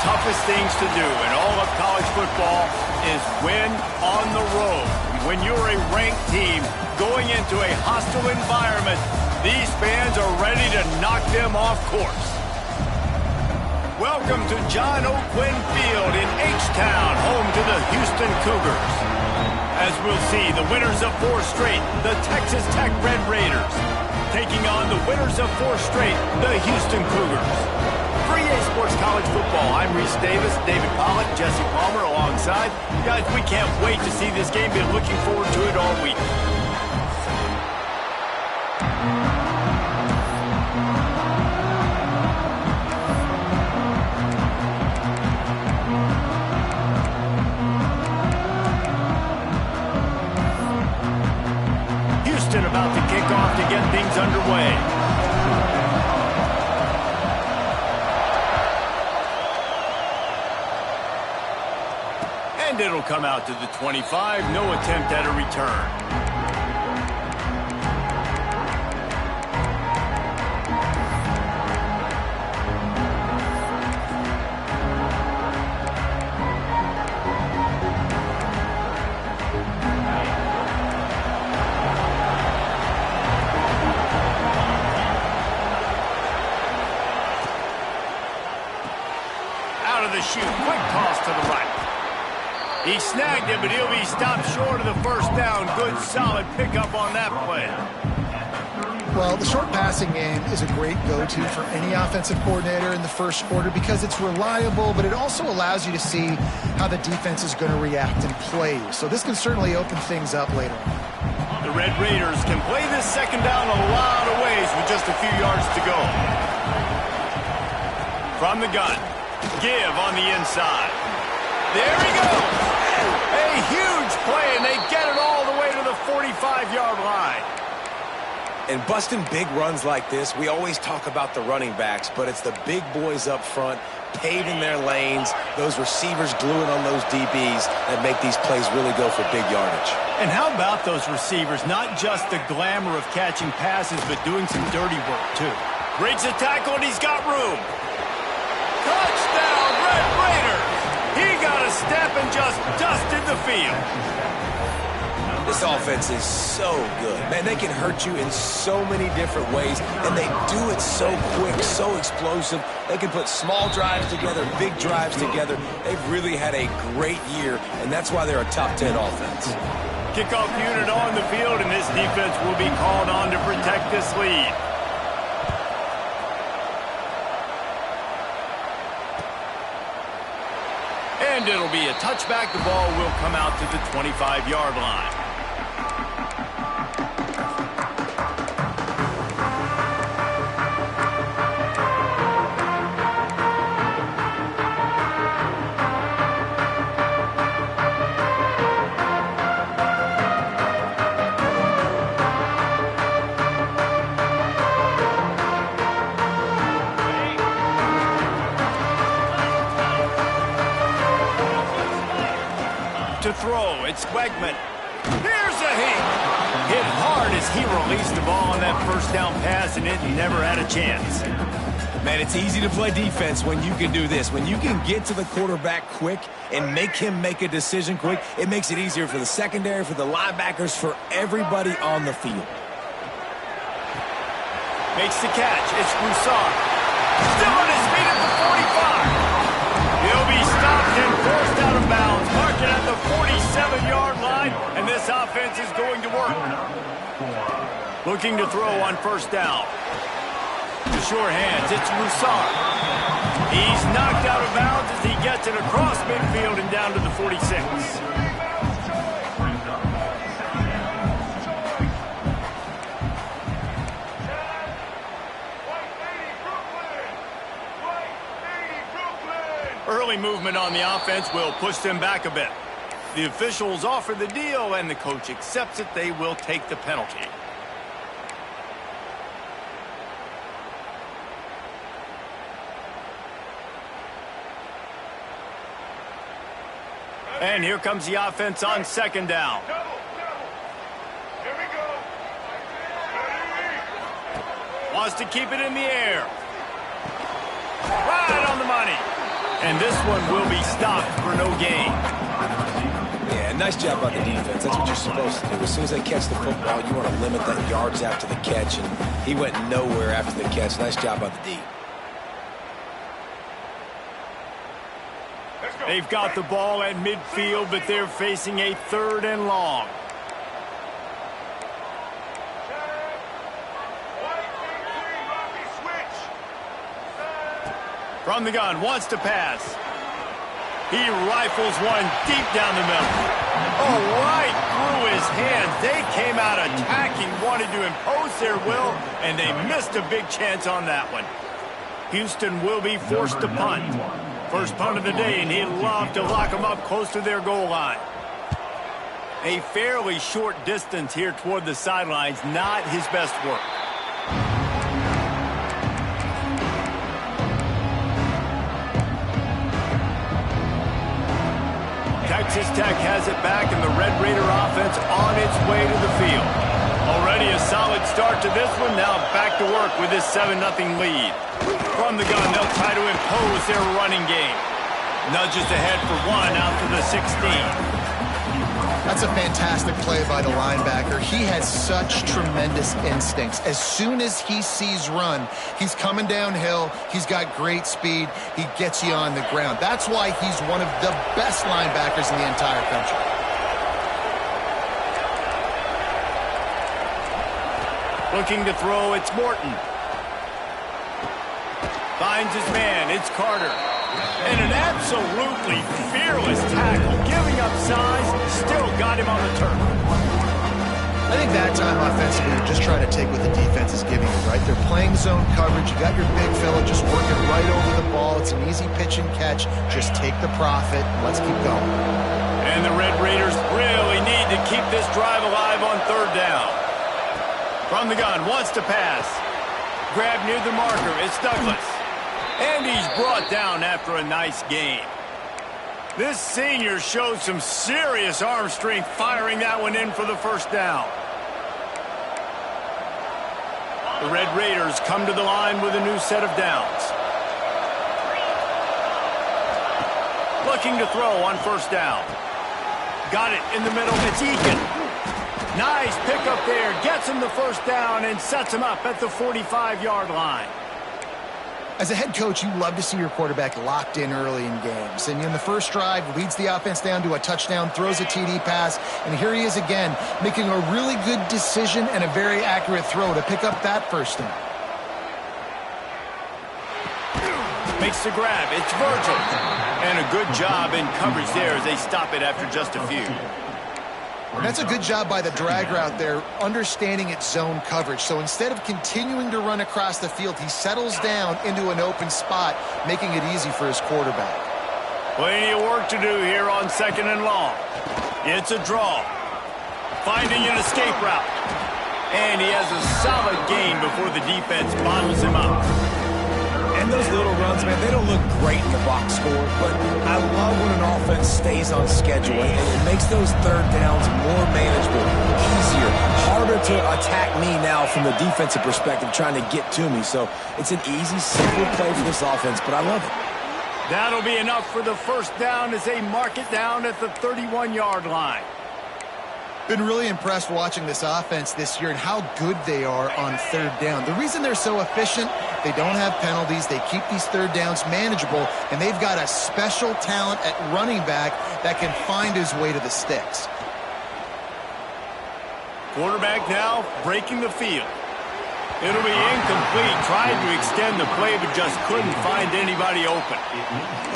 toughest things to do in all of college football is win on the road. When you're a ranked team going into a hostile environment, these fans are ready to knock them off course. Welcome to John O. Quinn Field in H-Town, home to the Houston Cougars. As we'll see, the winners of 4 straight, the Texas Tech Red Raiders, taking on the winners of 4 straight, the Houston Cougars. For EA Sports College Football, I'm Reese Davis, David Pollack, Jesse Palmer alongside. Guys, we can't wait to see this game. Been looking forward to it all week. Houston about to kick off to get things underway. And it'll come out to the 25. No attempt at a return. Out of the chute, quick toss to the right. He snagged it, but he'll be stopped short of the first down. Good, solid pickup on that play. Well, the short passing game is a great go-to for any offensive coordinator in the first quarter because it's reliable, but it also allows you to see how the defense is going to react and play. So this can certainly open things up later on. The Red Raiders can play this second down a lot of ways with just a few yards to go. From the gun, give on the inside. There he goes. A huge play, and they get it all the way to the 45-yard line. And busting big runs like this, we always talk about the running backs, but it's the big boys up front, paving their lanes, those receivers gluing on those DBs that make these plays really go for big yardage. And how about those receivers? Not just the glamour of catching passes, but doing some dirty work, too. Breaks a tackle, and he's got room. Touchdown, Red Raiders! He got a step and just dusted the field. This offense is so good. Man, they can hurt you in so many different ways, and they do it so quick, so explosive. They can put small drives together, big drives together. They've really had a great year, and that's why they're a top 10 offense. Kickoff unit on the field, and this defense will be called on to protect this lead. And it'll be a touchback. The ball will come out to the 25-yard line. To throw, it's Wegman. Here's a hit hard as he released the ball on that first down pass, and it never had a chance. Man, it's easy to play defense when you can do this. When you can get to the quarterback quick and make him make a decision quick, it makes it easier for the secondary, for the linebackers, for everybody on the field. Makes the catch. It's Broussard. Still on his feet at the 45. He'll be stopped and forced out of bounds. Marking at the 47-yard line, and this offense is going to work. Looking to throw on first down. The sure hands, it's Broussard. He's knocked out of bounds as he gets it across midfield and down to the 46. Early movement on the offense will push them back a bit. The officials offer the deal, and the coach accepts it. They will take the penalty. And here comes the offense on second down. Here we go. Wants to keep it in the air. Right on the money. And this one will be stopped for no gain. Yeah, nice job by the defense. That's what you're supposed to do. As soon as they catch the football, you want to limit that yards after the catch, and he went nowhere after the catch. Nice job by the D. They've got the ball at midfield, but they're facing a 3rd and long. From the gun, wants to pass. He rifles one deep down the middle. Oh, right through his hands. They came out attacking, wanted to impose their will, and they missed a big chance on that one. Houston will be forced to punt. First punt of the day, and he'd love to lock them up close to their goal line. A fairly short distance here toward the sidelines, not his best work. Texas Tech has it back, and the Red Raider offense on its way to the field. Already a solid start to this one. Now back to work with this 7-0 lead. From the gun, they'll try to impose their running game. Nudges ahead for one out to the 16. That's a fantastic play by the linebacker. He has such tremendous instincts. As soon as he sees run, he's coming downhill. He's got great speed. He gets you on the ground. That's why he's one of the best linebackers in the entire country. Looking to throw, it's Morton. Finds his man, it's Carter. And an absolutely fearless tackle, giving up size, still got him on the turf. I think that time offensively, you're just trying to take what the defense is giving you, right? They're playing zone coverage. You got your big fella just working right over the ball. It's an easy pitch and catch. Just take the profit. Let's keep going. And the Red Raiders really need to keep this drive alive on 3rd down. From the gun, wants to pass. Grab near the marker, it's Douglas. And he's brought down after a nice game. This senior shows some serious arm strength firing that one in for the 1st down. The Red Raiders come to the line with a new set of downs. Looking to throw on 1st down. Got it in the middle, it's Eakin. Nice pickup there, gets him the 1st down and sets him up at the 45-yard line. As a head coach, you love to see your quarterback locked in early in games. And in the first drive, leads the offense down to a touchdown, throws a TD pass, and here he is again, making a really good decision and a very accurate throw to pick up that 1st down. Makes the grab, it's Virgil. And a good job in coverage there as they stop it after just a few. And that's a good job by the drag route there, understanding its zone coverage. So instead of continuing to run across the field, he settles down into an open spot, making it easy for his quarterback. Plenty of work to do here on 2nd and long. It's a draw. Finding an escape route. And he has a solid gain before the defense bottles him up. And those little runs, man, they don't look great in the box score, but I love when an offense stays on schedule, and it makes those 3rd downs more manageable, easier, harder to attack me now from the defensive perspective trying to get to me. So it's an easy, simple play for this offense, but I love it. That'll be enough for the 1st down as they mark it down at the 31-yard line. Been really impressed watching this offense this year and how good they are on 3rd down. The reason they're so efficient, they don't have penalties, they keep these 3rd downs manageable, and they've got a special talent at running back that can find his way to the sticks. Quarterback now breaking the field. It'll be incomplete. Tried to extend the play, but just couldn't find anybody open.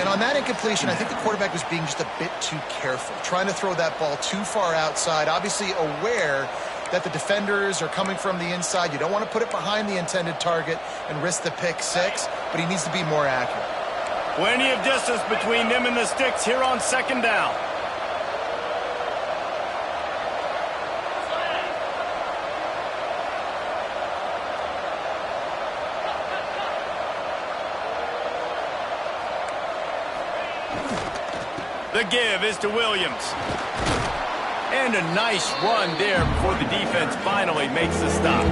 And on that incompletion, I think the quarterback was being just a bit too careful, trying to throw that ball too far outside, obviously aware that the defenders are coming from the inside. You don't want to put it behind the intended target and risk the pick 6, but he needs to be more accurate. Plenty of distance between them and the sticks here on 2nd down. The give is to Williams. And a nice run there before the defense finally makes the stop.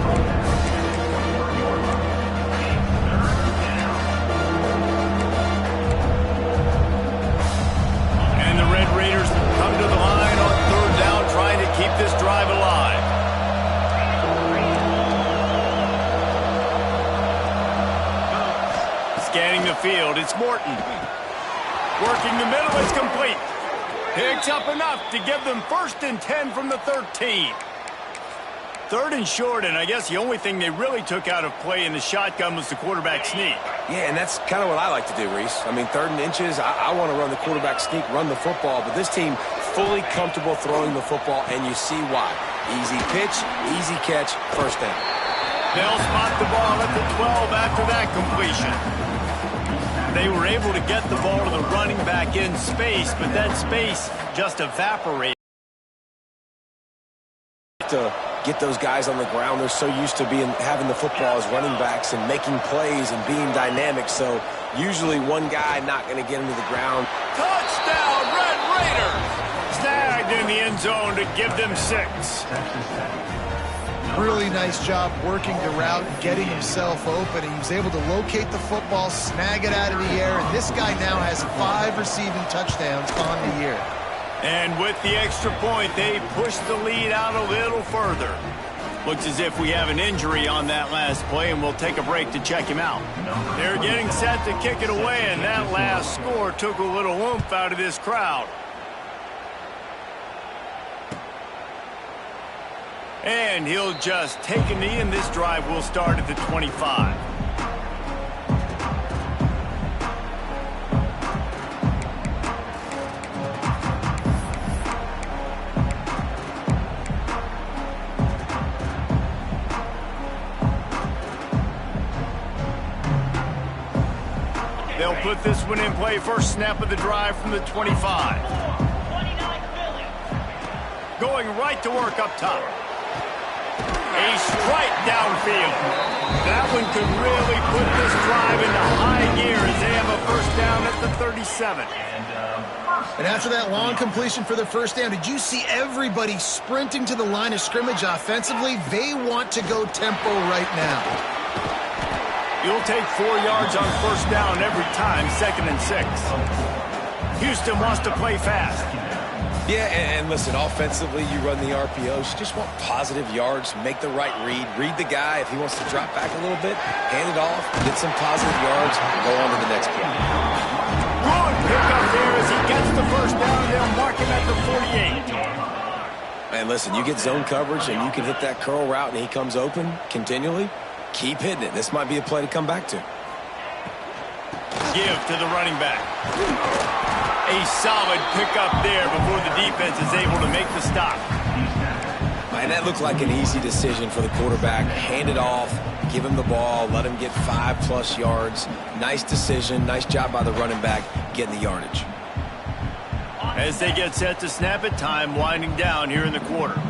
field. It's Morton. Working the middle, it's complete. Picks up enough to give them 1st and 10 from the 13. 3rd and short, and I guess the only thing they really took out of play in the shotgun was the quarterback sneak. Yeah, and that's kind of what I like to do, Reese. I mean, 3rd and inches, I want to run the quarterback sneak, run the football, but this team fully comfortable throwing the football, and you see why. Easy pitch, easy catch, 1st down. They'll spot the ball at the 12 after that completion. They were able to get the ball to the running back in space, but that space just evaporated. To get those guys on the ground, they're so used to having the football as running backs and making plays and being dynamic, so usually one guy not going to get into the ground. Touchdown, Red Raiders! Snagged in the end zone to give them 6. Really nice job working the route and getting himself open. He was able to locate the football, snag it out of the air, and this guy now has 5 receiving touchdowns on the year. And with the extra point, they push the lead out a little further. Looks as if we have an injury on that last play, and we'll take a break to check him out. They're getting set to kick it away, and that last score took a little oomph out of this crowd. And he'll just take a knee, and this drive will start at the 25. They'll put this one in play. First snap of the drive from the 25. Going right to work up top. A strike downfield. That one could really put this drive into high gear as they have a 1st down at the 37. And after that long completion for the 1st down, did you see everybody sprinting to the line of scrimmage offensively? They want to go tempo right now. You'll take 4 yards on 1st down every time, 2nd and 6. Houston wants to play fast. Yeah, and listen, offensively, you run the RPOs. You just want positive yards, make the right read the guy. If he wants to drop back a little bit, hand it off, get some positive yards, go on to the next play. Good pickup there as he gets the 1st down. They'll mark him at the 48. And listen, you get zone coverage and you can hit that curl route and he comes open continually. Keep hitting it. This might be a play to come back to. Give to the running back. A solid pickup there before the defense is able to make the stop. And that looked like an easy decision for the quarterback. Hand it off, give him the ball, let him get 5+ yards. Nice decision. Nice job by the running back getting the yardage. As they get set to snap it, time winding down here in the quarter.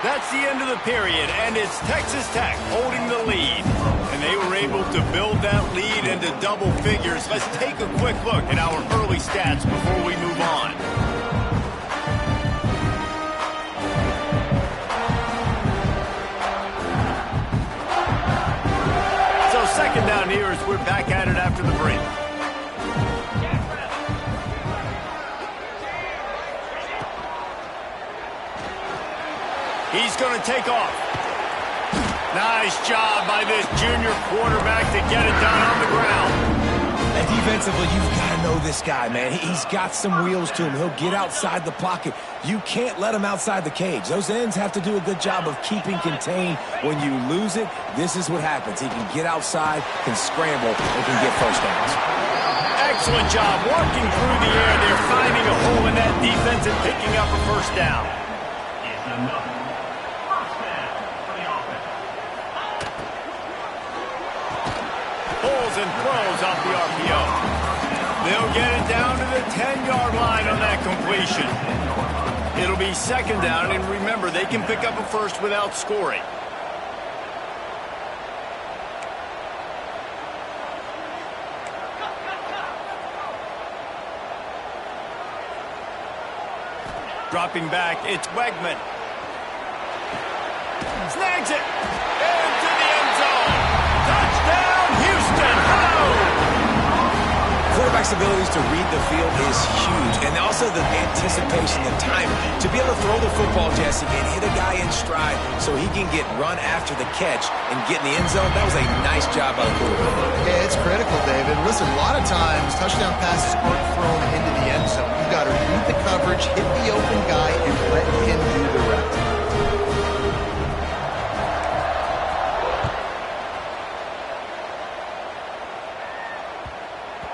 That's the end of the period, and it's Texas Tech holding the lead. And they were able to build that lead into double figures. Let's take a quick look at our early stats before we move on. So 2nd down here as we're back at it after the break. He's going to take off. Nice job by this junior quarterback to get it done on the ground. And defensively, you've got to know this guy, man. He's got some wheels to him. He'll get outside the pocket. You can't let him outside the cage. Those ends have to do a good job of keeping contained. When you lose it, this is what happens. He can get outside, can scramble, and can get 1st downs. Excellent job working through the air. They're finding a hole in that defense and picking up a 1st down. And throws off the RPO. They'll get it down to the 10-yard line on that completion. It'll be 2nd down, and remember, they can pick up a 1st without scoring. Dropping back, it's Wegman. Snags it. Into the end zone. Touchdown, Houston. Ho! quarterback's abilities to read the field is huge, and also the anticipation, the time to be able to throw the football, Jesse, and hit a guy in stride so he can get run after the catch and get in the end zone. That was a nice job by the quarterback. Yeah, it's critical, David. Listen, a lot of times touchdown passes aren't thrown into the end zone. You've got to read the coverage, hit the open guy, and let him do the rest.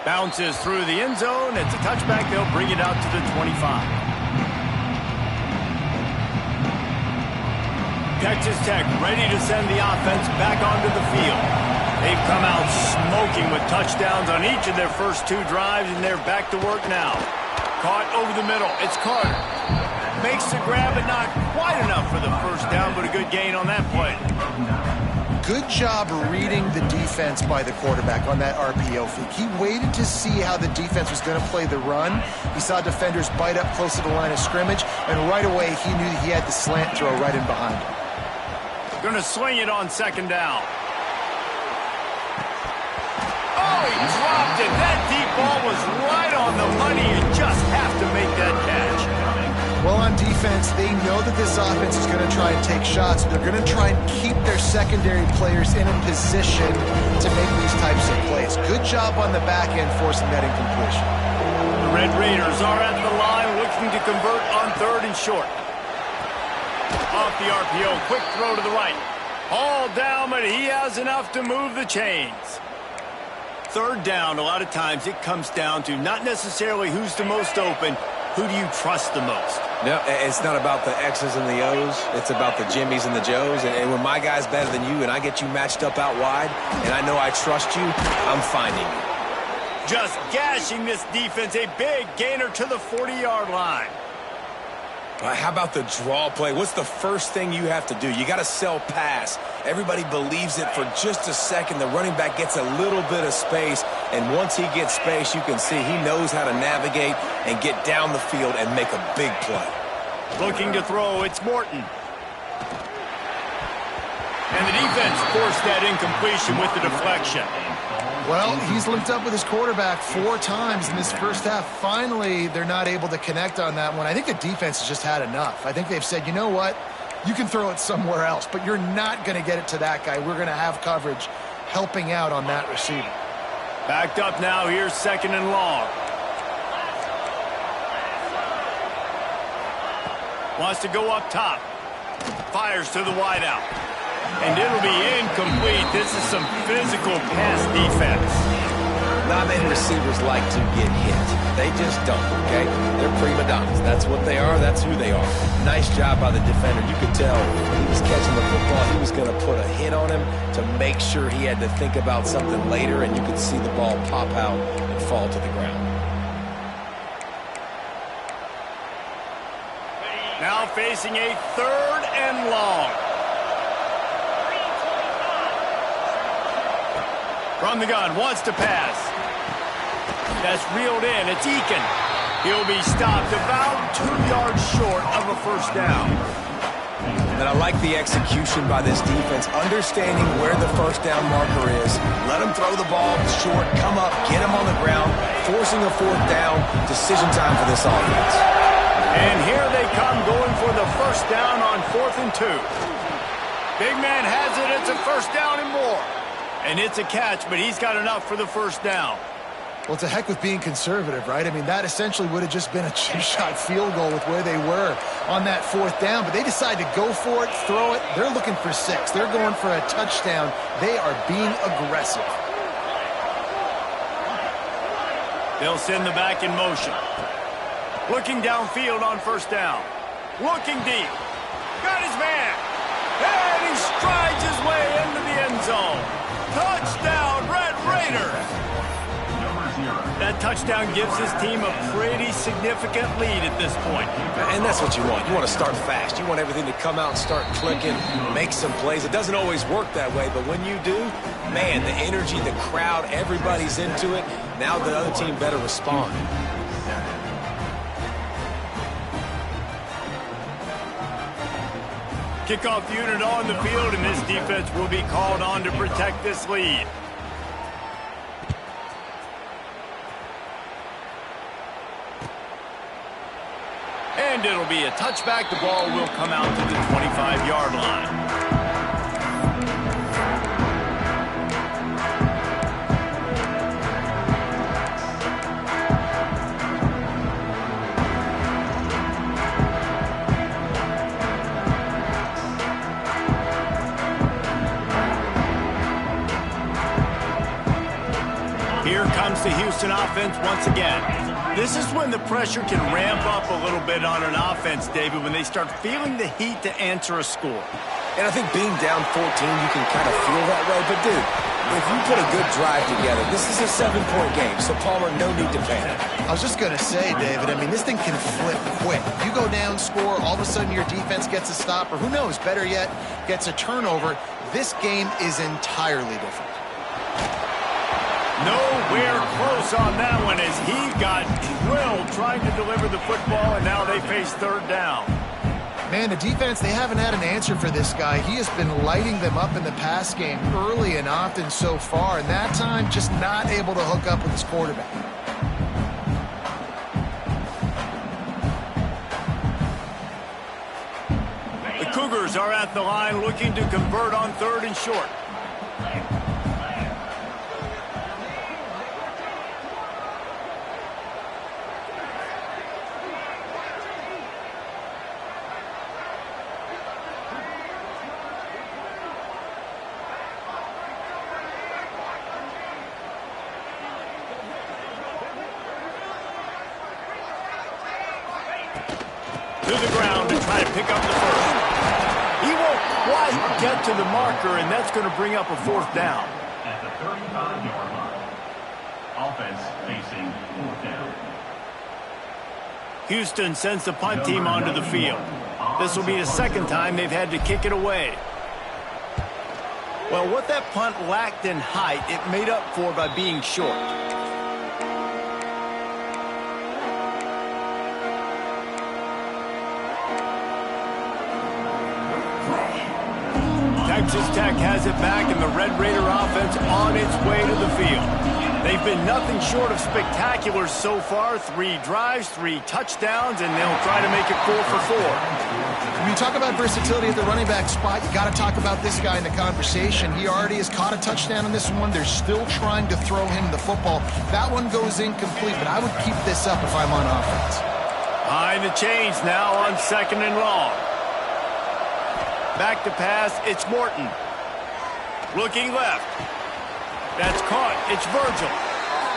Bounces through the end zone. It's a touchback. They'll bring it out to the 25. Texas Tech ready to send the offense back onto the field. They've come out smoking with touchdowns on each of their first 2 drives, and they're back to work now. Caught over the middle. It's Carter. Makes the grab, but not quite enough for the first down, but a good gain on that play. Good job reading the defense by the quarterback on that RPO fake. He waited to see how the defense was going to play the run. He saw defenders bite up close to the line of scrimmage, and right away he knew he had the slant throw right in behind him. Going to swing it on second down. Oh, he dropped it. That deep ball was right on the money. You just have to make that catch. Well, on defense, they know that this offense is going to try and take shots. They're going to try and keep their secondary players in a position to make these types of plays. Good job on the back end forcing that incompletion. The Red Raiders are at the line looking to convert on 3rd and short. Off the RPO, quick throw to the right. All down, but he has enough to move the chains. 3rd down, a lot of times it comes down to not necessarily who's the most open, who do you trust the most? No, it's not about the X's and the O's. It's about the Jimmys and the Joes. And when my guy's better than you and I get you matched up out wide and I know I trust you, I'm finding you. Just gashing this defense, a big gainer to the 40-yard line. How about the draw play? What's the first thing you have to do? You got to sell pass. Everybody believes it for just a second. The running back gets a little bit of space, and once he gets space, you can see he knows how to navigate and get down the field and make a big play. Looking to throw, it's Morton. And the defense forced that incompletion with the deflection. Well, he's linked up with his quarterback 4 times in this first half. Finally, they're not able to connect on that one. I think the defense has just had enough. I think they've said, you know what? You can throw it somewhere else, but you're not going to get it to that guy. We're going to have coverage helping out on that receiver. Backed up now. Here's 2nd and long. Wants to go up top. Fires to the wideout. And it'll be incomplete. This is some physical pass defense. Not many receivers like to get hit. They just don't, okay? They're prima donnas. That's what they are. That's who they are. Nice job by the defender. You could tell he was catching the football. He was going to put a hit on him to make sure he had to think about something later, and you could see the ball pop out and fall to the ground. Now facing a 3rd and long. From the gun, wants to pass. That's reeled in. It's Eakin. He'll be stopped about 2 yards short of a first down. And I like the execution by this defense, understanding where the first down marker is. Let him throw the ball short, come up, get him on the ground, forcing a 4th down. Decision time for this offense. And here they come going for the first down on 4th and 2. Big man has it. It's a first down and more. And it's a catch, but he's got enough for the first down. Well, to heck with being conservative, right? I mean, that essentially would have just been a chip-shot field goal with where they were on that 4th down. But they decide to go for it, throw it. They're looking for 6. They're going for a touchdown. They are being aggressive. They'll send the back in motion. Looking downfield on first down. Looking deep. Got his man. And he strides his way into the end zone. Touchdown, Red Raiders. That touchdown gives his team a pretty significant lead at this point. And that's what you want. You want to start fast. You want everything to come out and start clicking, make some plays. It doesn't always work that way, but when you do, man, the energy, the crowd, everybody's into it. Now the other team better respond. Kickoff unit on the field, and this defense will be called on to protect this lead. And it'll be a touchback. The ball will come out to the 25-yard line. Here comes the Houston offense once again. This is when the pressure can ramp up a little bit on an offense, David, when they start feeling the heat to answer a score. And I think being down 14, you can kind of feel that way. But, dude, if you put a good drive together, this is a 7-point game, so Palmer, no need to panic. I was just going to say, David, I mean, this thing can flip quick. You go down, score, all of a sudden your defense gets a stop, or who knows, better yet, gets a turnover. This game is entirely different. Nowhere close on that one as he got drilled trying to deliver the football, and now they face third down. Man, the defense, they haven't had an answer for this guy. He has been lighting them up in the pass game early and often so far, and that time just not able to hook up with his quarterback. The Cougars are at the line looking to convert on 3rd and short. To the ground to try to pick up the first. He won't quite get to the marker, and that's going to bring up a 4th down. At the 35-yard line, offense facing 4th down. Houston sends the punt team onto the field. This will be the 2nd time they've had to kick it away. Well, what that punt lacked in height, it made up for by being short. Texas Tech has it back, and the Red Raider offense on its way to the field. They've been nothing short of spectacular so far. 3 drives, 3 touchdowns, and they'll try to make it 4 for 4. When you talk about versatility at the running back spot, you got to talk about this guy in the conversation. He already has caught a touchdown on this one. They're still trying to throw him the football. That one goes incomplete, but I would keep this up if I'm on offense. Behind the chains now on 2nd and long. Back to pass, it's Morton. Looking left. That's caught, it's Virgil.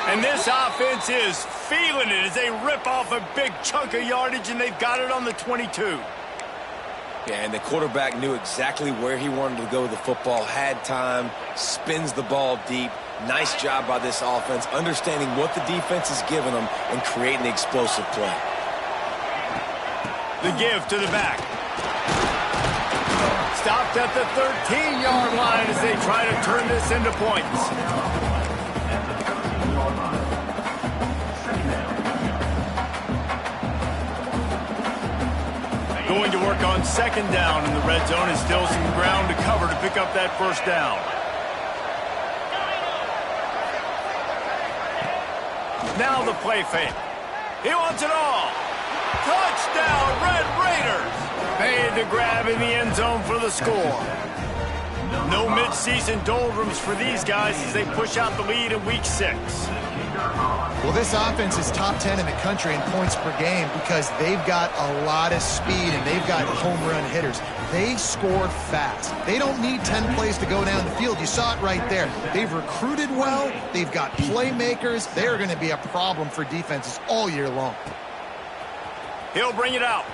And this offense is feeling it as they rip off a big chunk of yardage, and they've got it on the 22. Yeah, and the quarterback knew exactly where he wanted to go with the football, had time, spins the ball deep. Nice job by this offense, understanding what the defense is giving them and creating the explosive play. The give to the back. Stopped at the 13-yard line as they try to turn this into points. Going to work on 2nd down in the red zone, and still some ground to cover to pick up that 1st down. Now the play fake. He wants it all. Touchdown, Red Raiders! Made the grab in the end zone for the score. No midseason doldrums for these guys as they push out the lead in Week 6. Well, this offense is top 10 in the country in points per game because they've got a lot of speed and they've got home run hitters. They score fast. They don't need 10 plays to go down the field. You saw it right there. They've recruited well. They've got playmakers. They're going to be a problem for defenses all year long. He'll bring it out.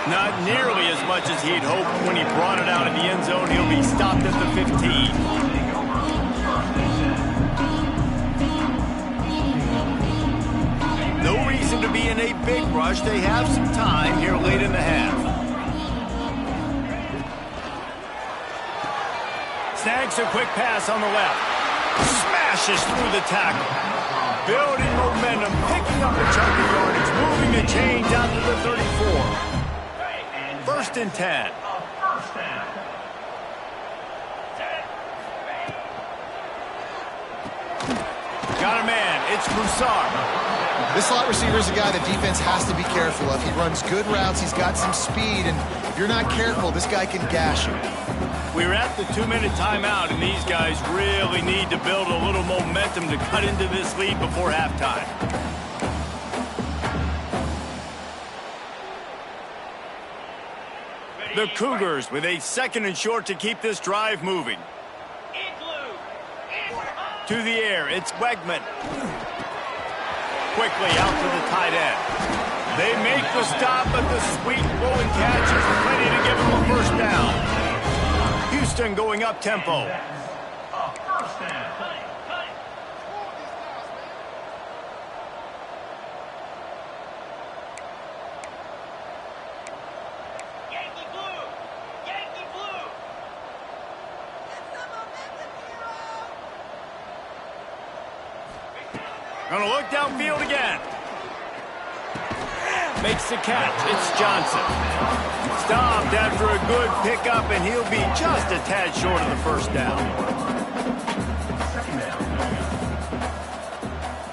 Not nearly as much as he'd hoped when he brought it out in the end zone. He'll be stopped at the 15. No reason to be in a big rush. They have some time here late in the half. Snags a quick pass on the left. Smashes through the tackle. Building momentum, picking up a chunk of yardage, moving the chains out to the 34. 1st and 10. Got a man. It's Broussard. This slot receiver is a guy the defense has to be careful of. He runs good routes, he's got some speed, and if you're not careful, this guy can gash you. We're at the 2-minute timeout, and these guys really need to build a little momentum to cut into this lead before halftime. The Cougars with a 2nd and short to keep this drive moving. To the air, it's Wegman. Quickly out to the tight end. They make the stop, but the sweet rolling catch is plenty to give them a first down. Houston going up tempo. First down. Gonna look downfield again. Makes the catch. It's Johnson. Stopped after a good pickup, and he'll be just a tad short of the first down.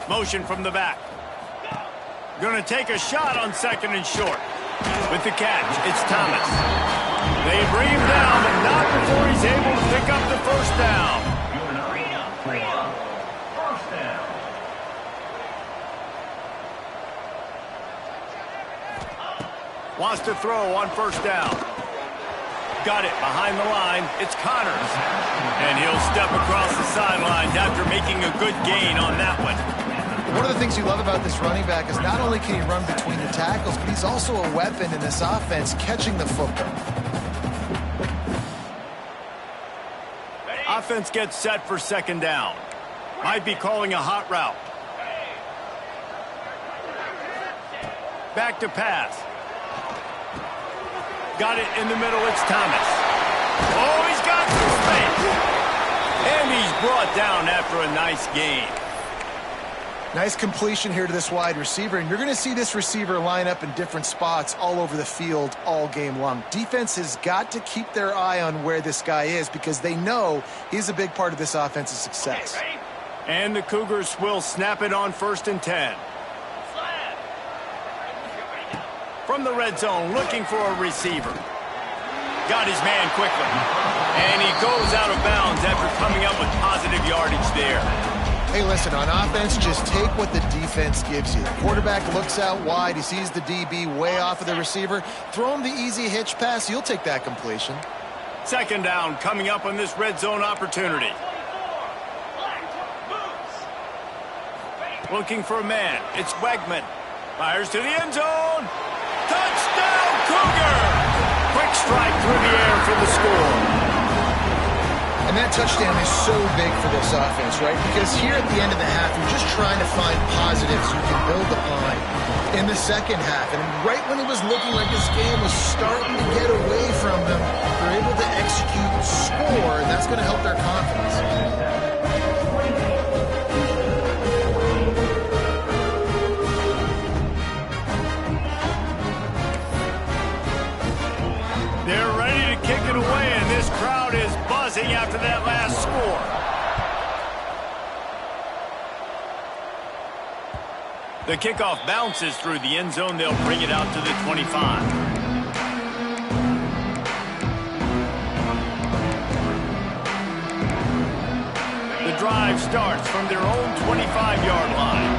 Motion from the back. Gonna take a shot on 2nd and short. With the catch, it's Thomas. They bring him down, but not before he's able to pick up the first down. Wants to throw on first down. Got it behind the line. It's Connors. And he'll step across the sidelines after making a good gain on that one. One of the things you love about this running back is not only can he run between the tackles, but he's also a weapon in this offense catching the football. Offense gets set for 2nd down. Might be calling a hot route. Back to pass. Got it in the middle, it's Thomas. Oh, he's got some space. And he's brought down after a nice gain. Nice completion here to this wide receiver, and you're going to see this receiver line up in different spots all over the field all game long. Defense has got to keep their eye on where this guy is because they know he's a big part of this offense's success. And the Cougars will snap it on 1st and 10. From the red zone, looking for a receiver. Got his man quickly. And he goes out of bounds after coming up with positive yardage there. Hey, listen, on offense, just take what the defense gives you. The quarterback looks out wide. He sees the DB way off of the receiver. Throw him the easy hitch pass. You'll take that completion. 2nd down coming up on this red zone opportunity. Looking for a man. It's Wegman. Fires to the end zone. Touchdown, Cougar! Quick strike through the air for the score. And that touchdown is so big for this offense, right? Because here at the end of the half, you're just trying to find positives you can build upon in the second half. And right when it was looking like this game was starting to get away from them, they're able to execute, score, and that's going to help their confidence. They're ready to kick it away, and this crowd is buzzing after that last score. The kickoff bounces through the end zone. They'll bring it out to the 25. The drive starts from their own 25-yard line.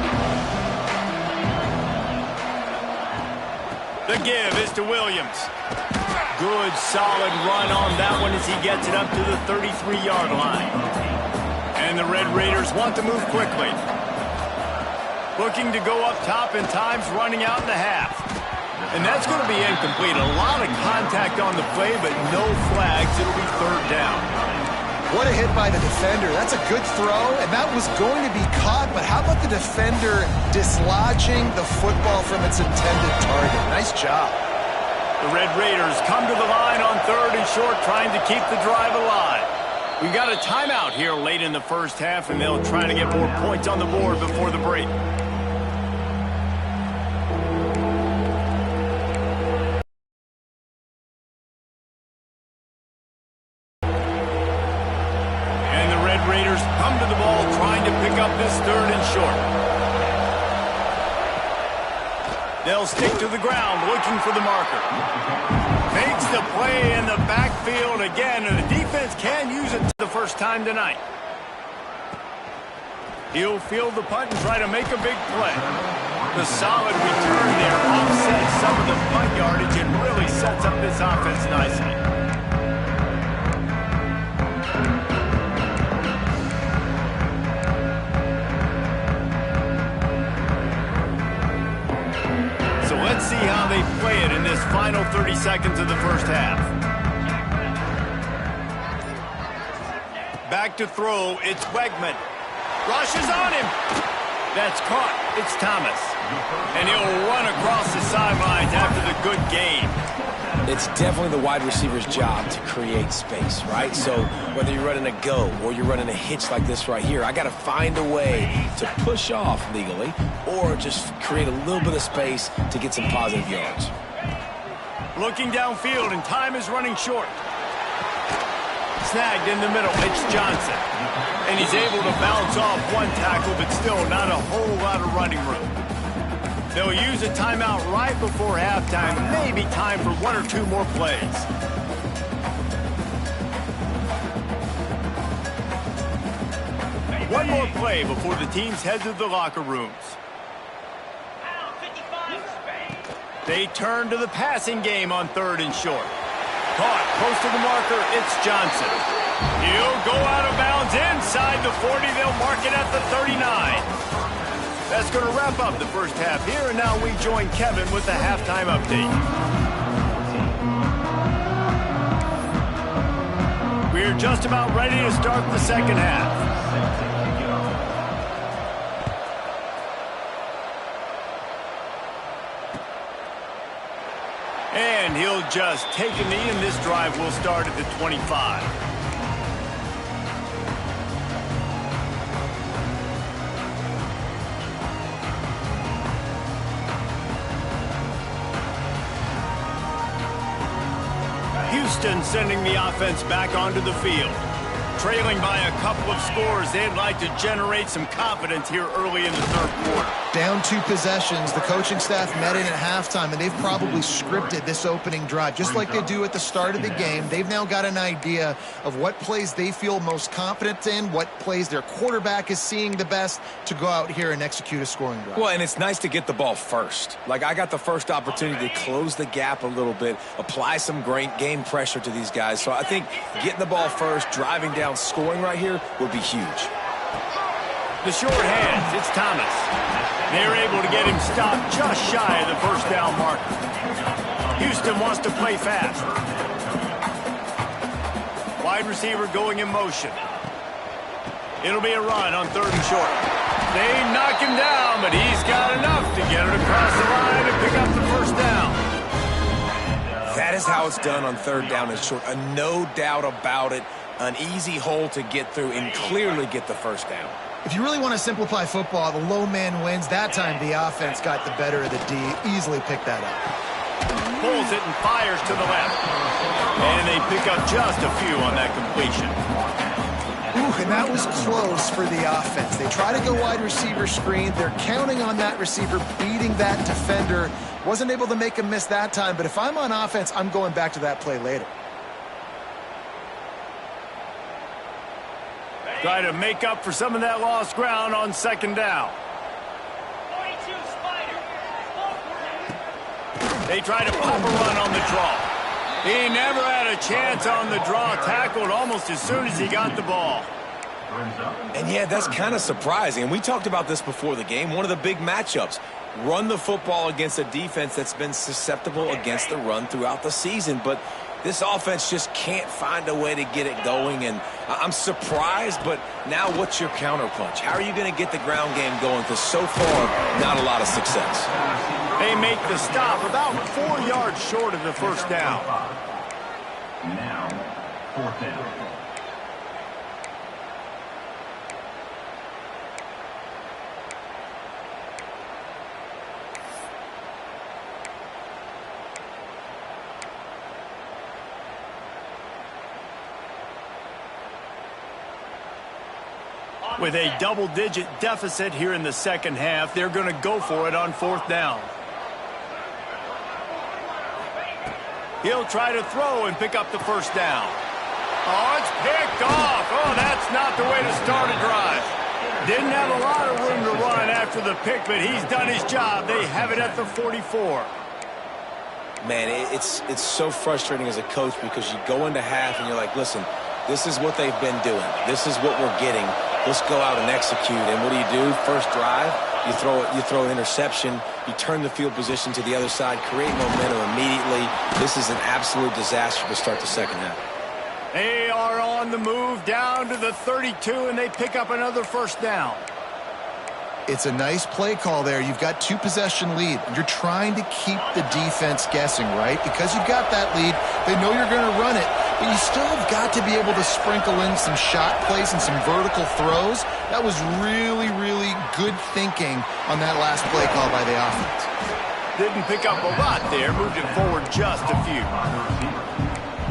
The give is to Williams. Good, solid run on that one as he gets it up to the 33-yard line. And the Red Raiders want to move quickly. Looking to go up top, and time's running out in the half. And that's going to be incomplete. A lot of contact on the play, but no flags. It'll be 3rd down. What a hit by the defender. That's a good throw, and that was going to be caught, but how about the defender dislodging the football from its intended target? Nice job. The Red Raiders come to the line on 3rd and short, trying to keep the drive alive. We've got a timeout here late in the first half, and they'll try to get more points on the board before the break. And the Red Raiders come to the ball, trying to pick up this 3rd and short. They'll stick to the ground, looking for the marker. Makes the play in the backfield again, and the defense can use it the first time tonight. He'll field the punt and try to make a big play. The solid return there offsets some of the punt yardage and really sets up this offense nicely. So let's see how they play it in this final 30 seconds of the first half. Back to throw, it's Wegman. Rushes on him. That's caught. It's Thomas. And he'll run across the sidelines after the good gain. It's definitely the wide receiver's job to create space, right? So whether you're running a go or you're running a hitch like this right here, I got to find a way to push off legally or just create a little bit of space to get some positive yards. Looking downfield, and time is running short. Snagged in the middle. It's Johnson. And he's able to bounce off one tackle, but still not a whole lot of running room. They'll use a timeout right before halftime. Maybe time for one or two more plays. One more play before the teams head to the locker rooms. They turn to the passing game on 3rd and short. Caught close to the marker, it's Johnson. He'll go out of bounds inside the 40. They'll mark it at the 39. That's going to wrap up the first half here, and now we join Kevin with the halftime update. We're just about ready to start the second half. And he'll just take a knee, and this drive will start at the 25. Houston sending the offense back onto the field. Trailing by a couple of scores, they'd like to generate some confidence here early in the third quarter. Down 2 possessions, the coaching staff met in at halftime, and they've probably scripted this opening drive. Just like they do at the start of the game, they've now got an idea of what plays they feel most confident in, what plays their quarterback is seeing the best to go out here and execute a scoring drive. Well, and it's nice to get the ball first. Like, I got the first opportunity to close the gap a little bit, apply some great game pressure to these guys. So I think getting the ball first, driving down, scoring right here would be huge. The short hands, it's Thomas. They're able to get him stopped just shy of the first down marker. Houston wants to play fast. Wide receiver going in motion. It'll be a run on 3rd and short. They knock him down, but he's got enough to get it across the line and pick up the first down. That is how it's done on 3rd down and short. No doubt about it. An easy hole to get through and clearly get the first down. If you really want to simplify football, the low man wins. That time the offense got the better of the D. Easily picked that up. Pulls it and fires to the left. And they pick up just a few on that completion. Ooh, and that was close for the offense. They try to go wide receiver screen. They're counting on that receiver beating that defender. Wasn't able to make a miss that time, but if I'm on offense, I'm going back to that play later. Try to make up for some of that lost ground on 2nd down. They try to pop a run on the draw. He never had a chance on the draw, tackled almost as soon as he got the ball. And yeah, that's kind of surprising. And we talked about this before the game. One of the big matchups. Run the football against a defense that's been susceptible against the run throughout the season. But this offense just can't find a way to get it going. And I'm surprised, but now what's your counterpunch? How are you going to get the ground game going? Because so far, not a lot of success. They make the stop about 4 yards short of the first down. Now, 4th down. With a double-digit deficit here in the second half, they're going to go for it on 4th down. He'll try to throw and pick up the first down. Oh, it's picked off. Oh, that's not the way to start a drive. Didn't have a lot of room to run after the pick, but he's done his job. They have it at the 44. Man, it's so frustrating as a coach because you go into half and you're like, listen, this is what they've been doing. This is what we're getting. Let's go out and execute. And what do? First drive, you throw an interception, you turn the field position to the other side, create momentum immediately. This is an absolute disaster to start the second half. They are on the move down to the 32, and they pick up another first down. It's a nice play call there. You've got 2-possession lead. You're trying to keep the defense guessing, right? Because you've got that lead, they know you're going to run it, but you still have got to be able to sprinkle in some shot plays and some vertical throws. That was really, really good thinking on that last play call by the offense. Didn't pick up a lot there, moved it forward just a few.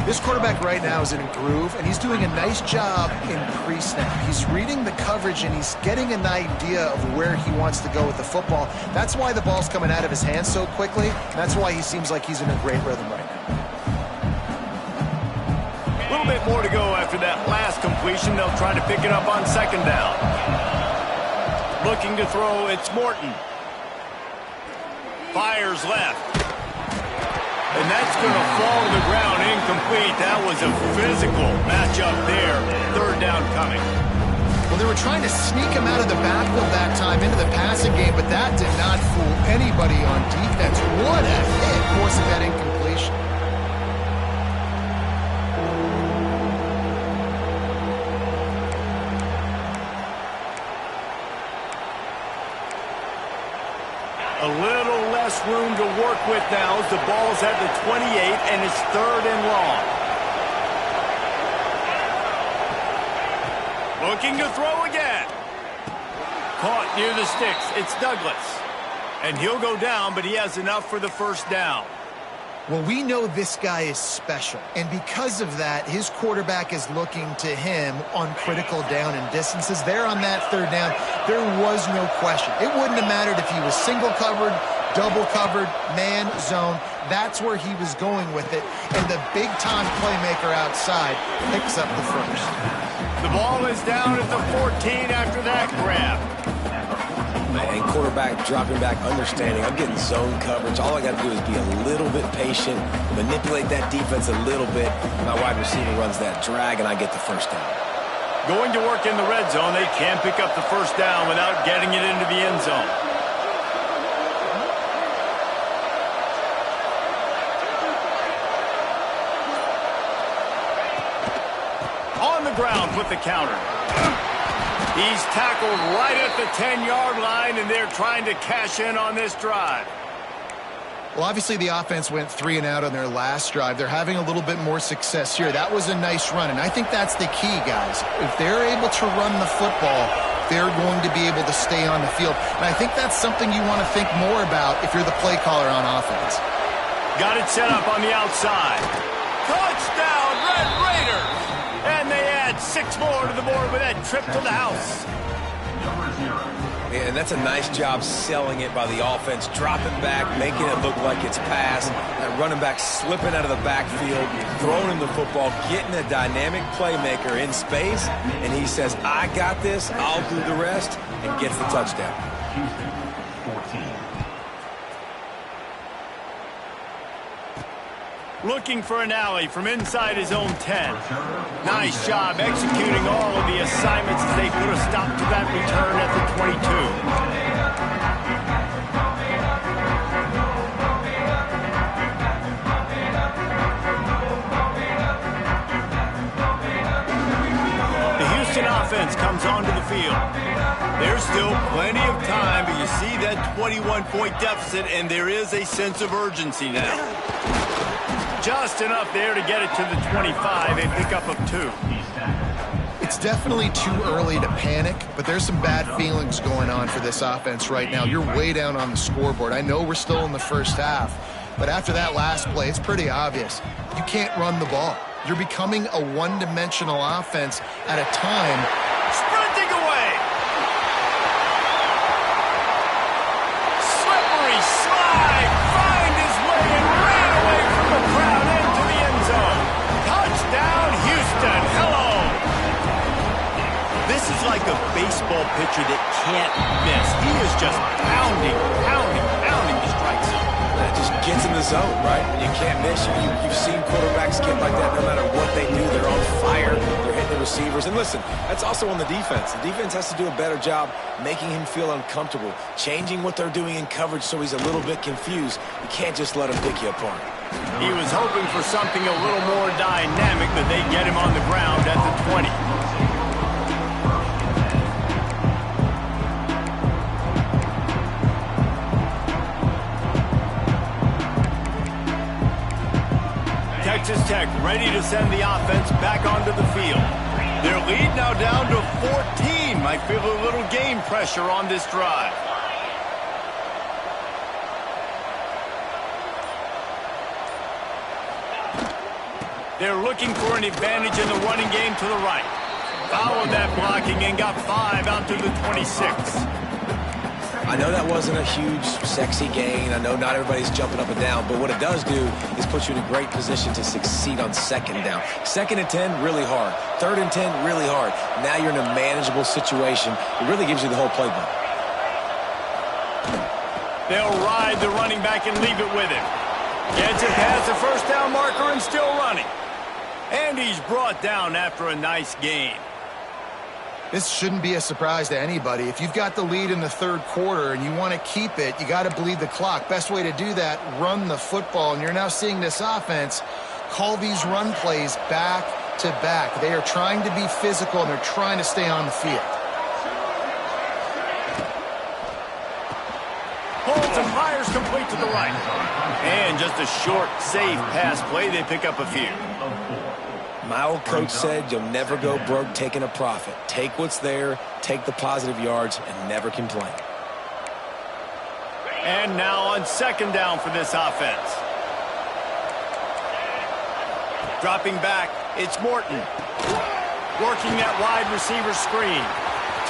This quarterback right now is in a groove, and he's doing a nice job in pre-snap. He's reading the coverage, and he's getting an idea of where he wants to go with the football. That's why the ball's coming out of his hands so quickly. That's why he seems like he's in a great rhythm right now. A little bit more to go after that last completion. They'll try to pick it up on second down. Looking to throw, it's Morton. Fires left. And that's going to fall to the ground incomplete. That was a physical matchup there. Third down coming. Well, they were trying to sneak him out of the backfield that time into the passing game, but that did not fool anybody on defense. What a hit, forcing that incompletion. A little less room to work with now as the ball's at the 28 and it's third and long. Looking to throw again. Caught near the sticks. It's Douglas. And he'll go down, but he has enough for the first down. Well, we know this guy is special, and because of that, his quarterback is looking to him on critical down and distances. There on that third down, there was no question. It wouldn't have mattered if he was single covered, double covered, man, zone. That's where he was going with it, and the big-time playmaker outside picks up the first. The ball is down at the 14 after that grab. And quarterback dropping back, understanding I'm getting zone coverage. All I got to do is be a little bit patient, manipulate that defense a little bit. My wide receiver runs that drag, and I get the first down. Going to work in the red zone. They can pick up the first down without getting it into the end zone. On the ground with the counter. He's tackled right at the 10-yard line, and they're trying to cash in on this drive. Well, obviously the offense went 3 and out on their last drive. They're having a little bit more success here. That was a nice run, and I think that's the key, guys. If they're able to run the football, they're going to be able to stay on the field. And I think that's something you want to think more about if you're the play caller on offense. Got it set up on the outside. Touchdown, Red Raiders! And they add 6 more to the board with that trip to the house. Yeah, and that's a nice job selling it by the offense, dropping back, making it look like it's pass. That running back slipping out of the backfield, throwing him the football, getting a dynamic playmaker in space, and he says, I got this, I'll do the rest, and gets the touchdown. Houston, 14. Looking for an alley from inside his own 10. Nice job executing all of the assignments as they put a stop to that return at the 22. The Houston offense comes onto the field. There's still plenty of time, but you see that 21-point deficit, and there is a sense of urgency now. Just enough there to get it to the 25, a pickup of 2. It's definitely too early to panic, but there's some bad feelings going on for this offense right now. You're way down on the scoreboard. I know we're still in the first half, but after that last play, it's pretty obvious. You can't run the ball. You're becoming a one-dimensional offense at a time. Sprinting away! Slippery slide, find his way and ran away from the crowd and pitcher that can't miss. He is just pounding the strike zone. That just gets in the zone, right? You can't miss. You've seen quarterbacks get like that no matter what they do. They're on fire. They're hitting the receivers. And listen, that's also on the defense. The defense has to do a better job making him feel uncomfortable, changing what they're doing in coverage so he's a little bit confused. You can't just let him pick you apart. He was hoping for something a little more dynamic, but they get him on the ground at the 20. Texas Tech ready to send the offense back onto the field. Their lead now down to 14. Might feel a little game pressure on this drive. They're looking for an advantage in the running game to the right. Followed that blocking and got 5 out to the 26. I know that wasn't a huge, sexy gain. I know not everybody's jumping up and down, but what it does do is put you in a great position to succeed on second down. 2nd and 10, really hard. 3rd and 10, really hard. Now you're in a manageable situation. It really gives you the whole playbook. They'll ride the running back and leave it with him. Gets it past the first down marker and still running. And he's brought down after a nice gain. This shouldn't be a surprise to anybody. If you've got the lead in the 3rd quarter and you want to keep it, you got to bleed the clock. Best way to do that, run the football. And you're now seeing this offense call these run plays back to back. They are trying to be physical and they're trying to stay on the field. Holds and fires complete to the right. And just a short, safe pass play. They pick up a few. My old coach said you'll never go broke taking a profit. Take what's there, take the positive yards, and never complain. And now on 2nd down for this offense. Dropping back, it's Morton. Working that wide receiver screen.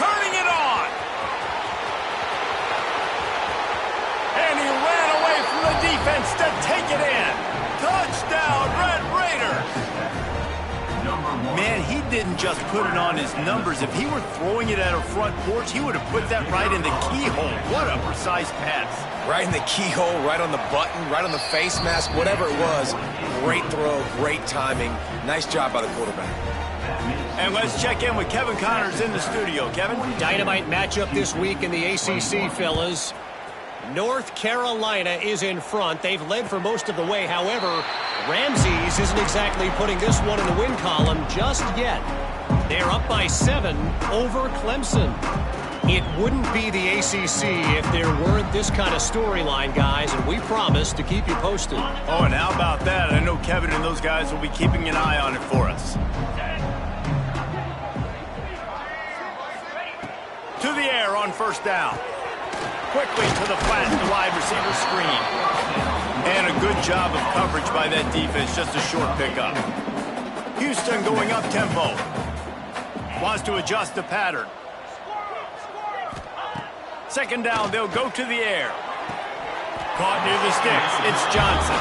Turning it on. And he ran away from the defense to take it in. Touchdown, Red Raiders. Man, he didn't just put it on his numbers. If he were throwing it at a front porch, he would have put that right in the keyhole. What a precise pass. Right in the keyhole, right on the button, right on the face mask, whatever it was. Great throw, great timing. Nice job by the quarterback. And let's check in with Kevin Connors in the studio. Kevin? Dynamite matchup this week in the ACC, fellas. North Carolina is in front. They've led for most of the way. However, Ramses isn't exactly putting this one in the win column just yet. They're up by 7 over Clemson. It wouldn't be the ACC if there weren't this kind of storyline, guys, and we promise to keep you posted. Oh, and how about that? I know Kevin and those guys will be keeping an eye on it for us. To the air on 1st down. Quickly to the flat, the wide receiver screen. And a good job of coverage by that defense, just a short pickup. Houston going up tempo. Wants to adjust the pattern. 2nd down, they'll go to the air. Caught near the sticks, it's Johnson.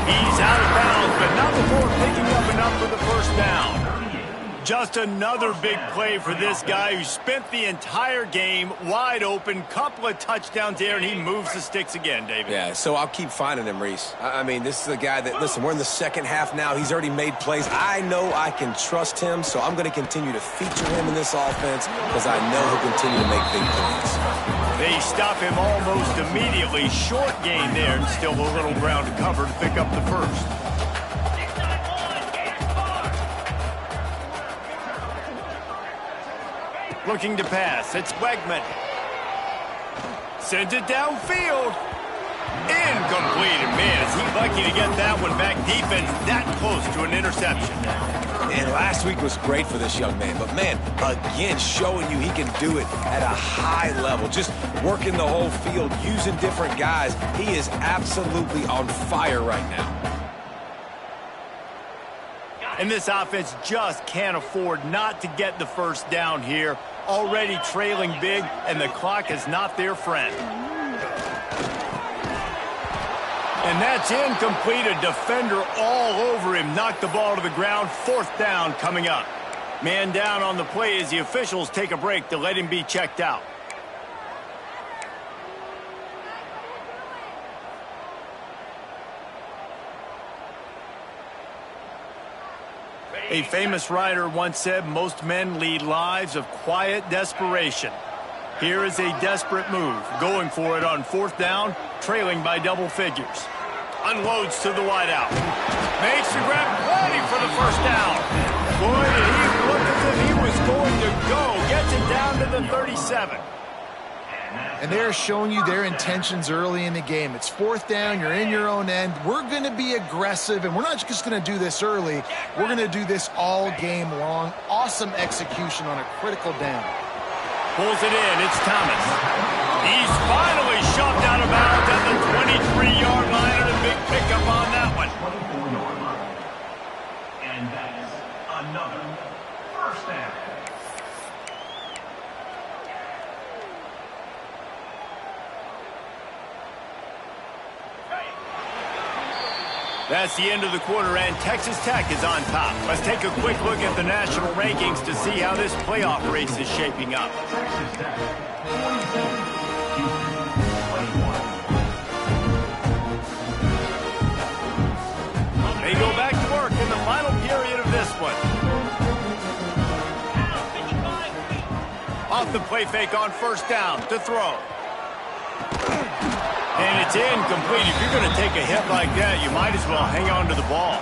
He's out of bounds, but not before picking up enough for the 1st down. Just another big play for this guy who spent the entire game wide open. Couple of touchdowns there, and he moves the sticks again, David. Yeah, so I'll keep finding him, Reese. I mean, this is a guy that, listen, we're in the 2nd half now. He's already made plays. I know I can trust him, so I'm going to continue to feature him in this offense because I know he'll continue to make big plays. They stop him almost immediately. Short gain there, and still a little ground to cover to pick up the 1st. Looking to pass. It's Wegman. Sends it downfield. Incomplete. And man, is he lucky to get that one back. Defense that close to an interception. And last week was great for this young man. But, man, again, showing you he can do it at a high level. Just working the whole field, using different guys. He is absolutely on fire right now. And this offense just can't afford not to get the 1st down here. Already trailing big, and the clock is not their friend. And that's incomplete. A defender all over him. Knocked the ball to the ground. 4th down coming up. Man down on the play as the officials take a break to let him be checked out. A famous writer once said most men lead lives of quiet desperation. Here is a desperate move, going for it on 4th down, trailing by double figures. Unloads to the wideout. Makes the grab, ready for the first down. Boy, did he look as if he was going to go. Gets it down to the 37. And they're showing you their intentions early in the game. It's 4th down, you're in your own end. We're going to be aggressive, and we're not just going to do this early. We're going to do this all game long. Awesome execution on a critical down. Pulls it in, it's Thomas. He's finally shoved out of bounds at the 23-yard line, and a big pickup on that one. 24-yard line. And that is another first down. That's the end of the quarter, and Texas Tech is on top. Let's take a quick look at the national rankings to see how this playoff race is shaping up. Texas Tech, 47. Houston, 21. They go back to work in the final period of this one. Off the play fake on 1st down to throw. And it's incomplete. If you're going to take a hit like that, you might as well hang on to the ball.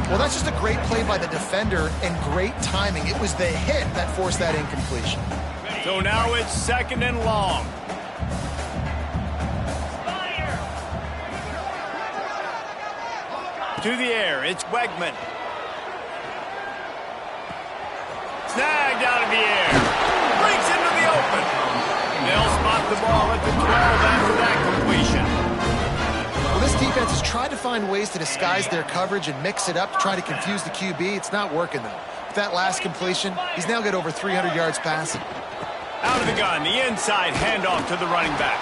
Well, that's just a great play by the defender and great timing. It was the hit that forced that incompletion. So now it's 2nd and long. To the air, it's Wegman. Snagged out of the air. Breaks into the open. They'll spot the ball at the 12 after that completion. Well, this defense has tried to find ways to disguise their coverage and mix it up to try to confuse the QB. It's not working, though. With that last completion, he's now got over 300 yards passing. Out of the gun, the inside handoff to the running back.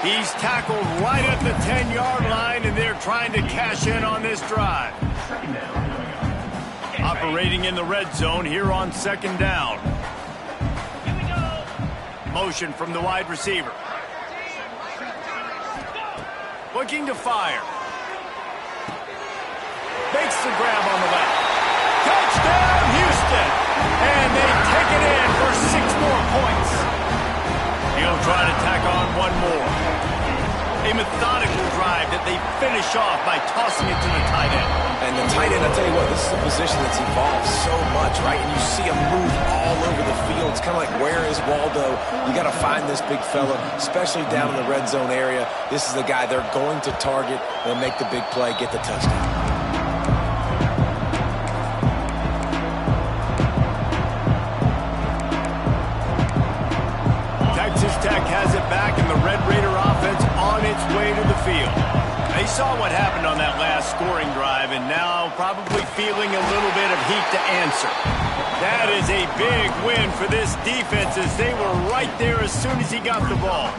He's tackled right at the 10-yard line, and they're trying to cash in on this drive. Operating in the red zone here on 2nd down. Motion from the wide receiver. Looking to fire. Makes the grab on the left. Touchdown, Houston! And they take it in for 6 more points. He'll try to tack on one more. A methodical drive that they finish off by tossing it to the tight end. And the tight end, I'll tell you what, this is a position that's evolved so much, right? And you see him move all over the field. It's kind of like, where is Waldo? You got to find this big fella, especially down in the red zone area. This is the guy they're going to target. They'll make the big play, get the touchdown. Texas Tech has it back, and the Red Raider offense on its way to the field. They saw what happened on that last scoring drive, and now probably feeling a little bit of heat to answer. That is a big win for this defense, as they were right there as soon as he got the ball.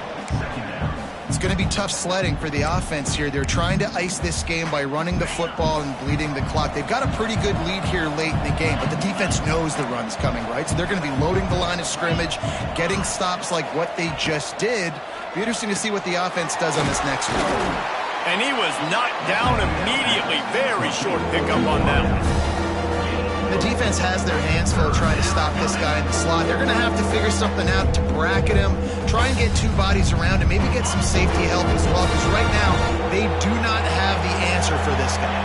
It's going to be tough sledding for the offense here. They're trying to ice this game by running the football and bleeding the clock. They've got a pretty good lead here late in the game, but the defense knows the run's coming, right? So they're going to be loading the line of scrimmage, getting stops like what they just did. Be interesting to see what the offense does on this next one. And he was knocked down immediately. Very short pickup on that one. The defense has their hands full trying to stop this guy in the slot. They're going to have to figure something out to bracket him, try and get 2 bodies around him, maybe get some safety help as well, because right now they do not have the answer for this guy.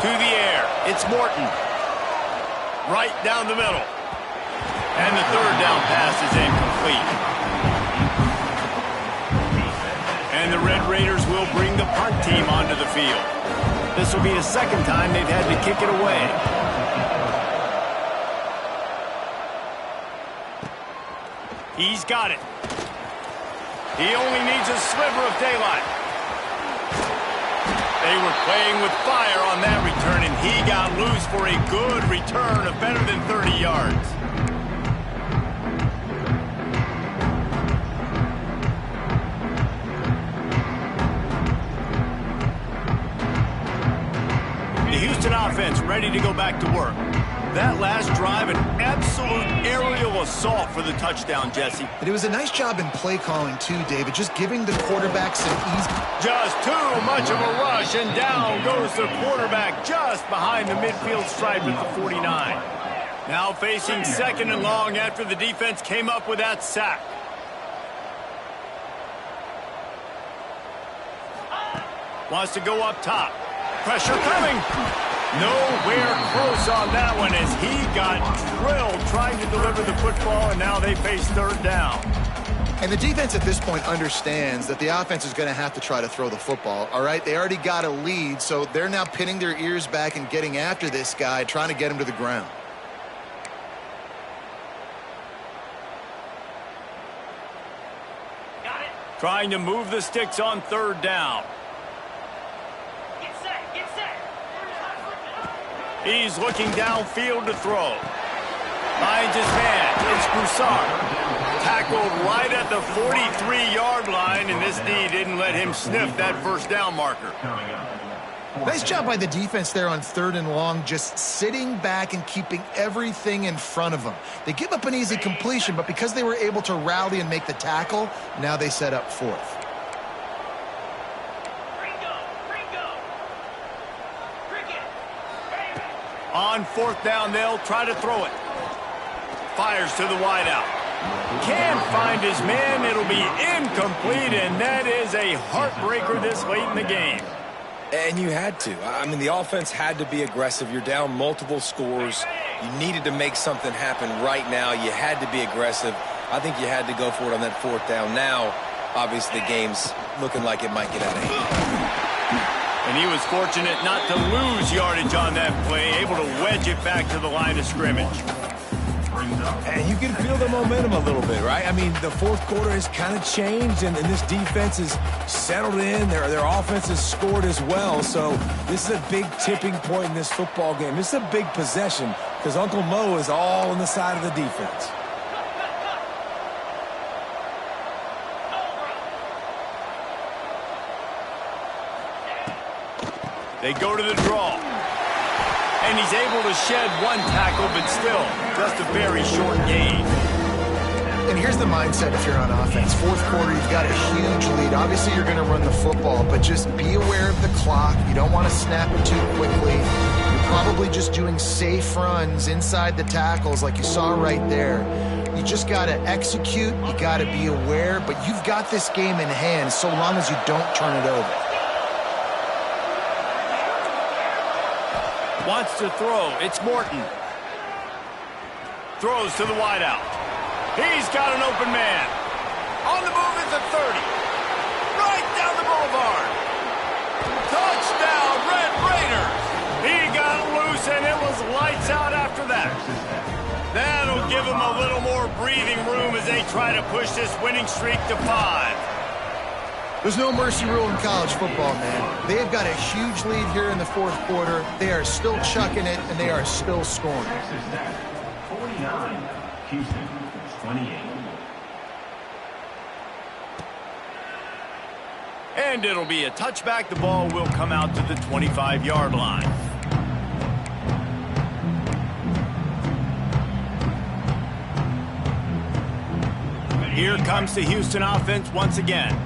To the air, it's Morton. Right down the middle. And the 3rd down pass is incomplete. And the Red Raiders will bring the punt team onto the field. This will be the 2nd time they've had to kick it away. He's got it. He only needs a sliver of daylight. They were playing with fire on that return, and he got loose for a good return of better than 30 yards. defense ready to go back to work. That last drive, an absolute aerial assault for the touchdown, Jesse. But it was a nice job in play calling too, David, just giving the quarterback some ease. Just too much of a rush, and down goes the quarterback just behind the midfield stripe at the 49. Now facing second and long after the defense came up with that sack. Wants to go up top. Pressure coming. Nowhere close on that one as he got drilled trying to deliver the football, and now they face third down. And the defense at this point understands that the offense is going to have to try to throw the football, all right? They already got a lead, so they're now pinning their ears back and getting after this guy, trying to get him to the ground. Got it. Trying to move the sticks on third down. Get set. Get set. He's looking downfield to throw. Finds his man. It's Broussard. Tackled right at the 43-yard line, and this D didn't let him sniff that first down marker. Nice job by the defense there on third and long, just sitting back and keeping everything in front of them. They give up an easy completion, but because they were able to rally and make the tackle, now they set up fourth. On fourth down, they'll try to throw it. Fires to the wideout. Can't find his man. It'll be incomplete, and that is a heartbreaker this late in the game. And you had to. I mean, the offense had to be aggressive. You're down multiple scores. You needed to make something happen right now. You had to be aggressive. I think you had to go for it on that fourth down. Now, obviously, the game's looking like it might get out of hand. And he was fortunate not to lose yardage on that play, able to wedge it back to the line of scrimmage. And you can feel the momentum a little bit, right? I mean, the fourth quarter has kind of changed, and this defense is settled in. Their offense has scored as well. So this is a big tipping point in this football game. This is a big possession because Uncle Mo is all on the side of the defense. They go to the draw. And he's able to shed one tackle, but still, just a very short gain. And here's the mindset if you're on offense. Fourth quarter, you've got a huge lead. Obviously, you're going to run the football, but just be aware of the clock. You don't want to snap it too quickly. You're probably just doing safe runs inside the tackles like you saw right there. You just got to execute. You got to be aware, but you've got this game in hand so long as you don't turn it over. Wants to throw. It's Morton. Throws to the wideout. He's got an open man. On the move at the 30. Right down the boulevard. Touchdown, Red Raiders. He got loose, and it was lights out after that. That'll give him a little more breathing room as they try to push this winning streak to 5. There's no mercy rule in college football, man. They have got a huge lead here in the fourth quarter. They are still chucking it, and they are still scoring. 49, Houston, 28. And it'll be a touchback. The ball will come out to the 25-yard line. Here comes the Houston offense once again.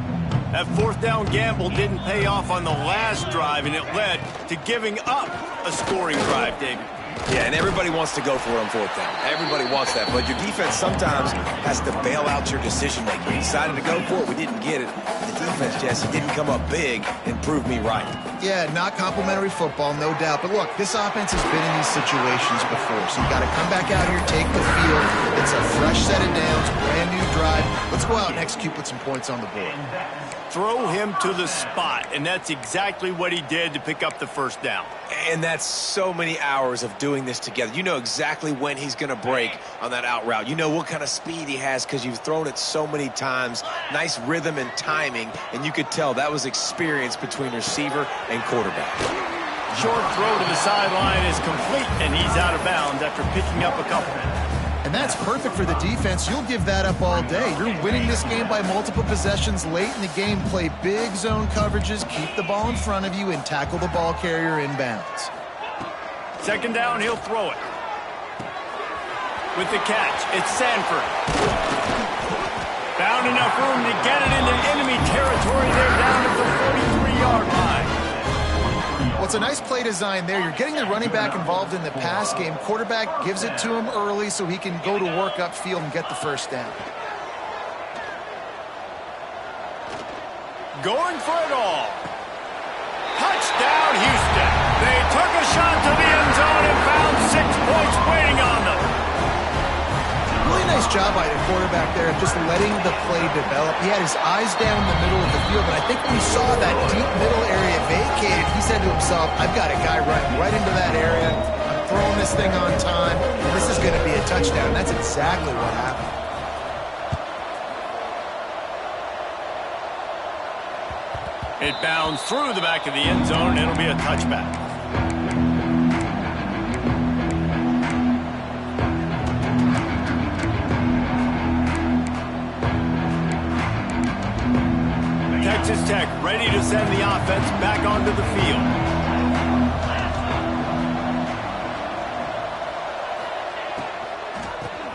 That fourth down gamble didn't pay off on the last drive, and it led to giving up a scoring drive, David. Yeah, and everybody wants to go for it on fourth down. Everybody wants that, but your defense sometimes has to bail out your decision-making. We decided to go for it. We didn't get it. The defense, Jesse, didn't come up big and prove me right. Yeah, not complimentary football, no doubt. But look, this offense has been in these situations before, so you got to come back out here, take the field. It's a fresh set of downs, brand new drive. Let's go out and execute, put some points on the board. Throw him to the spot, and that's exactly what he did to pick up the first down. And that's so many hours of doing this together. You know exactly when he's going to break on that out route. You know what kind of speed he has because you've thrown it so many times. Nice rhythm and timing, and you could tell that was experience between receiver and quarterback. Short throw to the sideline is complete, and he's out of bounds after picking up a couple. And that's perfect for the defense. You'll give that up all day. You're winning this game by multiple possessions late in the game. Play big zone coverages, keep the ball in front of you, and tackle the ball carrier inbounds. Second down, he'll throw it. With the catch, it's Sanford. Found enough room to get it into enemy territory. They're down at the 43-yard line. Well, it's a nice play design there. You're getting the running back involved in the pass game. Quarterback gives it to him early so he can go to work upfield and get the first down. Going for it all. Touchdown, Houston. They took a shot to the end zone and found 6 points waiting on them. Really nice job by the quarterback there of just letting the play develop. He had his eyes down the middle of the field, and I think when he saw that deep middle area vacated, he said to himself, I've got a guy running right into that area. I'm throwing this thing on time. This is going to be a touchdown. That's exactly what happened. It bounds through the back of the end zone, and it'll be a touchback. Texas Tech ready to send the offense back onto the field.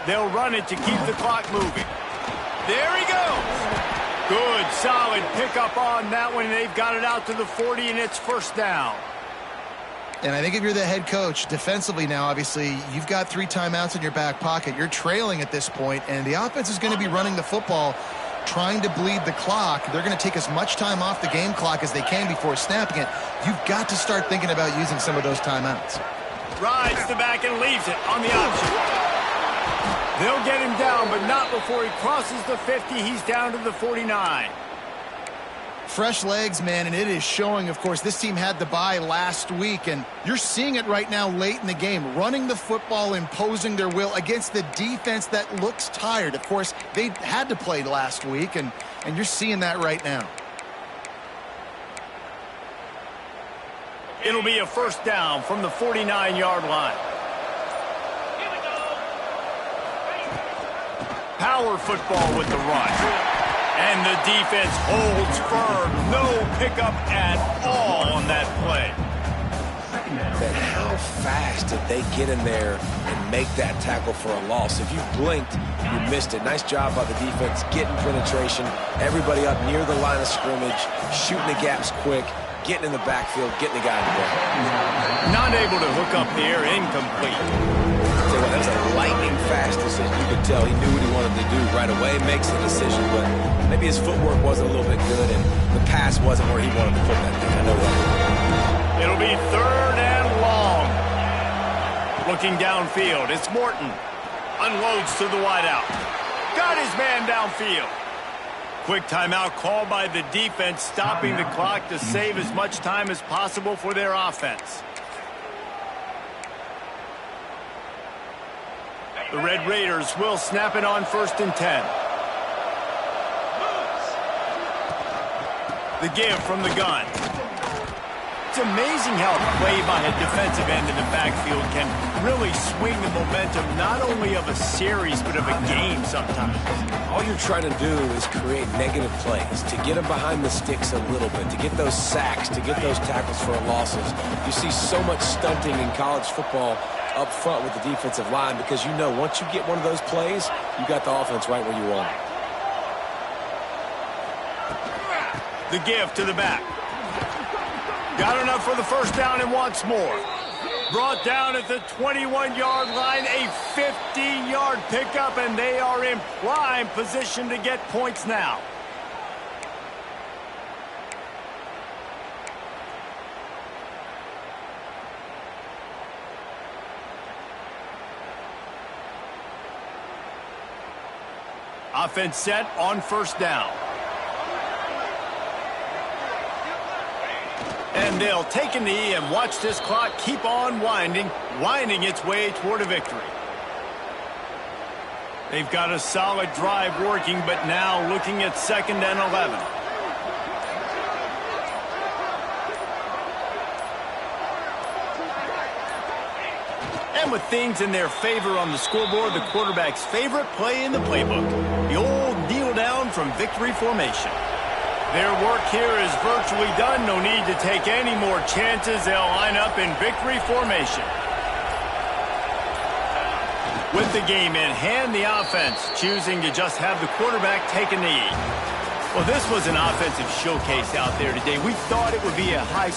They'll run it to keep the clock moving. There he goes. Good, solid pickup on that one. They've got it out to the 40, and it's first down. And I think if you're the head coach, defensively now, obviously, you've got 3 timeouts in your back pocket. You're trailing at this point, and the offense is going to be running the football, trying to bleed the clock. They're going to take as much time off the game clock as they can before snapping it. You've got to start thinking about using some of those timeouts. Rides the back and leaves it on the option. They'll get him down, but not before he crosses the 50. He's down to the 49. Fresh legs, man, and it is showing, of course. This team had the bye last week, and you're seeing it right now late in the game. Running the football, imposing their will against the defense that looks tired. Of course, they had to play last week, and you're seeing that right now. It'll be a first down from the 49-yard line. Power football with the run. And the defense holds firm. No pickup at all on that play. But how fast did they get in there and make that tackle for a loss? If you blinked, you missed it. Nice job by the defense getting penetration. Everybody up near the line of scrimmage, shooting the gaps quick, getting in the backfield, getting the guy in the ball. Not able to hook up there, incomplete. Well, that's a lightning-fast decision. You could tell he knew what he wanted to do right away, makes the decision, but maybe his footwork wasn't a little bit good, and the pass wasn't where he wanted to put that thing. I know that. It'll be third and long. Looking downfield, it's Morton. Unloads to the wideout. Got his man downfield. Quick timeout called by the defense, stopping the clock to save as much time as possible for their offense. The Red Raiders will snap it on 1st and 10. The give from the gun. It's amazing how a play by a defensive end in the backfield can really swing the momentum not only of a series but of a game sometimes. All you're trying to do is create negative plays, to get them behind the sticks a little bit, to get those sacks, to get those tackles for losses. You see so much stunting in college football up front with the defensive line because you know once you get one of those plays, you got the offense right where you want it. The give to the back. Got enough for the first down and wants more. Brought down at the 21-yard line, a 15-yard pickup, and they are in prime position to get points now. Offense set on first down. And they'll take a knee and watch this clock keep on winding its way toward a victory. They've got a solid drive working, but now looking at 2nd and 11. And with things in their favor on the scoreboard, the quarterback's favorite play in the playbook, the old kneel down from victory formation. Their work here is virtually done. No need to take any more chances. They'll line up in victory formation. With the game in hand, the offense choosing to just have the quarterback take a knee. Well, this was an offensive showcase out there today. We thought it would be a high